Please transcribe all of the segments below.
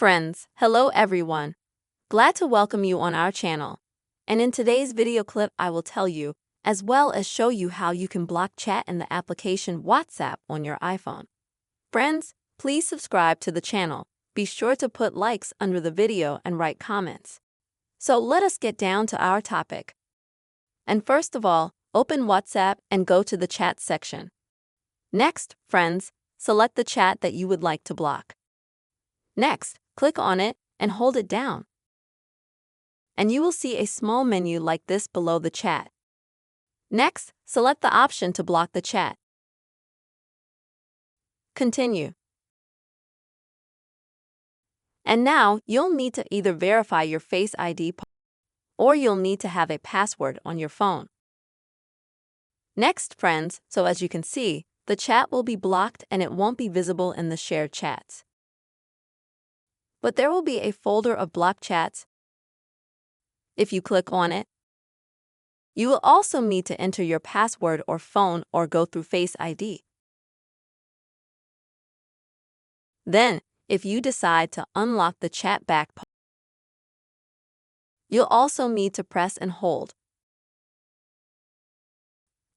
Friends, hello everyone. Glad to welcome you on our channel. And in today's video clip, I will tell you, as well as show you how you can block chat in the application WhatsApp on your iPhone. Friends, please subscribe to the channel. Be sure to put likes under the video and write comments. So let us get down to our topic. And first of all, open WhatsApp and go to the chat section. Next, friends, select the chat that you would like to block. Next, click on it and hold it down. And you will see a small menu like this below the chat. Next, select the option to block the chat. Continue. And now, you'll need to either verify your Face ID or you'll need to have a password on your phone. Next, friends, so as you can see, the chat will be blocked and it won't be visible in the shared chats. But there will be a folder of blocked chats. If you click on it, you will also need to enter your password or phone or go through Face ID. Then, if you decide to unlock the chat back, you'll also need to press and hold.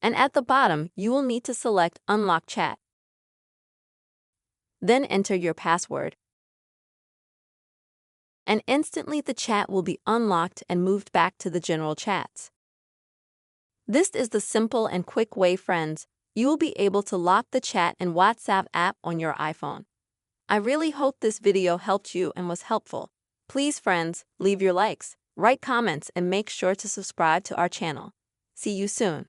And at the bottom, you will need to select Unlock Chat. Then enter your password. And instantly the chat will be unlocked and moved back to the general chats. This is the simple and quick way, friends, you will be able to lock the chat and WhatsApp app on your iPhone. I really hope this video helped you and was helpful. Please, friends, leave your likes, write comments, and make sure to subscribe to our channel. See you soon.